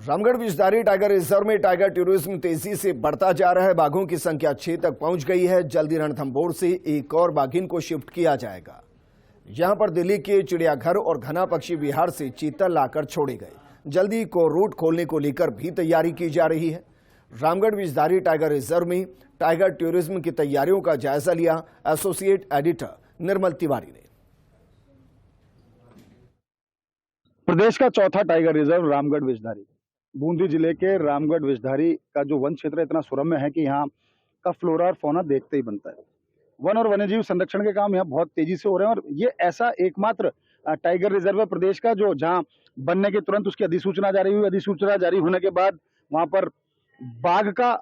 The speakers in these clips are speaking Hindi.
रामगढ़ विषधारी टाइगर रिजर्व में टाइगर टूरिज्म तेजी से बढ़ता जा रहा है। बाघों की संख्या 6 तक पहुंच गई है। जल्दी रणथंभौर से एक और बाघिन को शिफ्ट किया जाएगा। यहां पर दिल्ली के चिड़ियाघर और घना पक्षी विहार से चीता लाकर छोड़े गए। जल्दी को रूट खोलने को लेकर भी तैयारी की जा रही है। रामगढ़ विषधारी टाइगर रिजर्व में टाइगर टूरिज्म की तैयारियों का जायजा लिया एसोसिएट एडिटर निर्मल तिवारी ने। प्रदेश का चौथा टाइगर रिजर्व रामगढ़ विषधारी, बूंदी जिले के रामगढ़ विषधारी का जो वन क्षेत्र इतना सुरम्य है कि यहाँ का फ्लोरा और फौना देखते ही बनता है। वन और वन्यजीव संरक्षण के काम यहाँ बहुत तेजी से हो रहे हैं और ये ऐसा एकमात्र टाइगर रिजर्व है प्रदेश का जो जहाँ बनने के तुरंत उसकी अधिसूचना जारी हुई। अधिसूचना जारी होने के बाद वहां पर बाघ का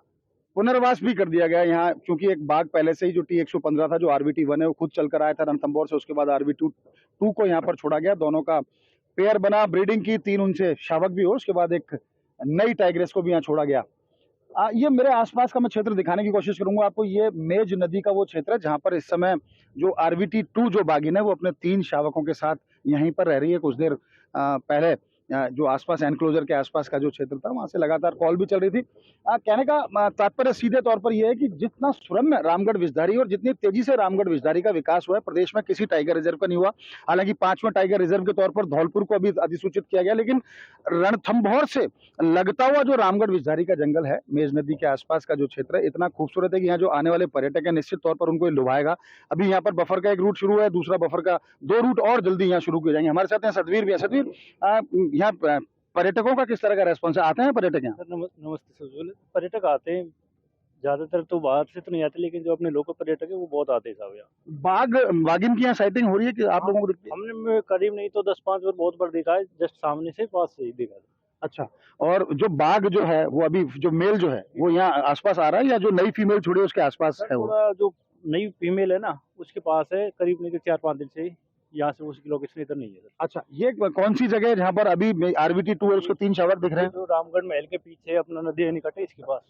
पुनर्वास भी कर दिया गया। यहाँ क्योंकि एक बाघ पहले से ही जो T115 था, जो RVT1 है, वो खुद चलकर आया था रणथंभौर से। उसके बाद RVT2 को यहाँ पर छोड़ा गया। दोनों का पेयर बना, ब्रीडिंग की, 3 उनसे शावक भी हो। उसके बाद एक नई टाइग्रेस को भी यहाँ छोड़ा गया। ये मेरे आसपास का मैं क्षेत्र दिखाने की कोशिश करूंगा आपको। ये मेज नदी का वो क्षेत्र है जहां पर इस समय जो RVT2 जो बाघिन है वो अपने 3 शावकों के साथ यहीं पर रह रही है। कुछ देर पहले जो आसपास एनक्लोजर के आसपास का जो क्षेत्र था वहां से लगातार कॉल भी चल रही थी। कहने का तात्पर्य सीधे तौर पर यह है कि जितना सुरम्य रामगढ़ विषधारी और जितनी तेजी से रामगढ़ विषधारी का विकास हुआ है, प्रदेश में किसी टाइगर रिजर्व का नहीं हुआ। हालांकि 5वें टाइगर रिजर्व के तौर पर धौलपुर को अभी अधिसूचित किया गया, लेकिन रणथंभौर से लगता हुआ जो रामगढ़ विषधारी का जंगल है, मेज नदी के आसपास का जो क्षेत्र है, इतना खूबसूरत है कि यहाँ जो आने वाले पर्यटक है निश्चित तौर पर उनको लुभाएगा। अभी यहाँ पर बफर का एक रूट शुरू है, दूसरा बफर का 2 रूट और जल्दी यहाँ शुरू किए जाएंगे। हमारे साथ हैं सतवीर भी है। सतवीर, यहाँ पर्यटकों का किस तरह का रेस्पॉन्स है? आते हैं पर्यटक यहाँ? नमस्ते सर। पर्यटक आते हैं, ज्यादातर तो बाहर से तो नहीं आते, लेकिन जो अपने लोकल पर्यटक है वो बहुत आते हैं साहब यहाँ। बाघिन की यहाँ साइटिंग हो रही है कि आप लोगों को दिखती है? हमने करीब नहीं तो 10-5 बार बहुत बार देखा है, जस्ट सामने से, पास से ही देखा है। अच्छा, और जो बाघ जो है वो अभी जो मेल जो है वो यहाँ आसपास आ रहा है या जो नई फीमेल छोड़ी है उसके आसपास है? वो जो नई फीमेल है ना उसके पास है, करीब नहीं तो 4-5 दिन से यहाँ से उसकी लोकेशन इधर नहीं है। अच्छा, ये कौन सी जगह है जहाँ पर अभी RVT2 है, उसके 3 शावक दिख रहे हैं? जो रामगढ़ महल के पीछे अपना नदी एनीकट है, इसके पास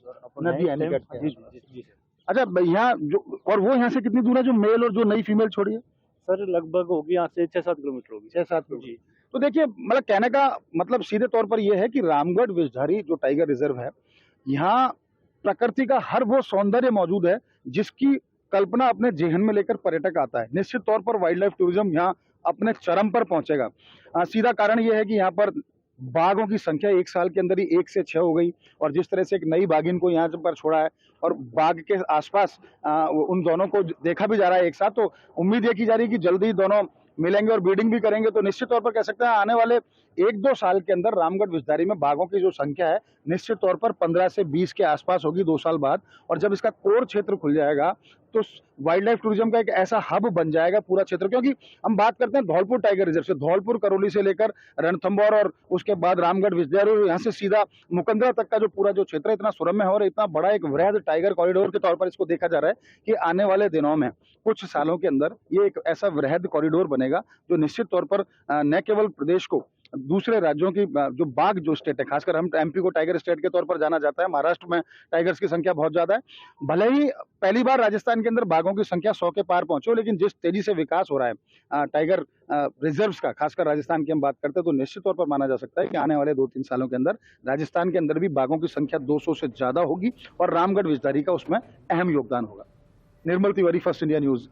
नदी एनीकट है। जी। अच्छा, यहाँ जो और वो यहाँ से कितनी दूर है जो मेल और जो नई फीमेल छोड़ी है? सर लगभग होगी यहाँ से 6-7 किलोमीटर होगी। 6-7 किलोमीटर। तो देखिए, मतलब कहने का मतलब सीधे तौर पर यह है कि रामगढ़ विषधारी जो टाइगर रिजर्व है, यहाँ प्रकृति का हर वो सौंदर्य मौजूद है जिसकी कल्पना अपने जेहन में लेकर पर्यटक आता है। निश्चित तौर पर वाइल्ड लाइफ टूरिज्म यहाँ अपने चरम पर पहुंचेगा। सीधा कारण यह है कि यहाँ पर बाघों की संख्या 1 साल के अंदर ही 1 से 6 हो गई और जिस तरह से एक नई बाघिन को यहाँ पर छोड़ा है और बाघ के आसपास उन दोनों को देखा भी जा रहा है एक साथ, तो उम्मीद ये की जा रही है कि जल्दी ही दोनों मिलेंगे और ब्रीडिंग भी करेंगे। तो निश्चित तौर पर कह सकते हैं आने वाले 1-2 साल के अंदर रामगढ़ विषधारी में बाघों की जो संख्या है निश्चित तौर पर 15 से 20 के आसपास होगी 2 साल बाद। और जब इसका कोर क्षेत्र खुल जाएगा तो वाइल्ड लाइफ टूरिज्म का एक ऐसा हब बन जाएगा पूरा क्षेत्र। क्योंकि हम बात करते हैं धौलपुर टाइगर रिजर्व से, धौलपुर करौली से लेकर रणथंभौर और उसके बाद रामगढ़ विषधारी और यहाँ से सीधा मुकंदरा तक का जो पूरा जो क्षेत्र है इतना सुरम्य है और इतना बड़ा एक वृहद टाइगर कॉरिडोर के तौर पर इसको देखा जा रहा है कि आने वाले दिनों में कुछ सालों के अंदर ये एक ऐसा वृहद कॉरिडोर बनेगा जो निश्चित तौर पर न केवल प्रदेश को, दूसरे राज्यों की जो बाघ जो स्टेट है, खासकर हम MP को टाइगर स्टेट के तौर पर जाना जाता है, महाराष्ट्र में टाइगर्स की संख्या बहुत ज्यादा है। भले ही पहली बार राजस्थान के अंदर बाघों की संख्या 100 के पार पहुंचे, लेकिन जिस तेजी से विकास हो रहा है टाइगर रिजर्व्स का, खासकर राजस्थान की हम बात करते हैं, तो निश्चित तौर पर माना जा सकता है कि आने वाले 2-3 सालों के अंदर राजस्थान के अंदर भी बाघों की संख्या 200 से ज्यादा होगी और रामगढ़ विषधारी का उसमें अहम योगदान होगा। निर्मल तिवारी, फर्स्ट इंडिया न्यूज।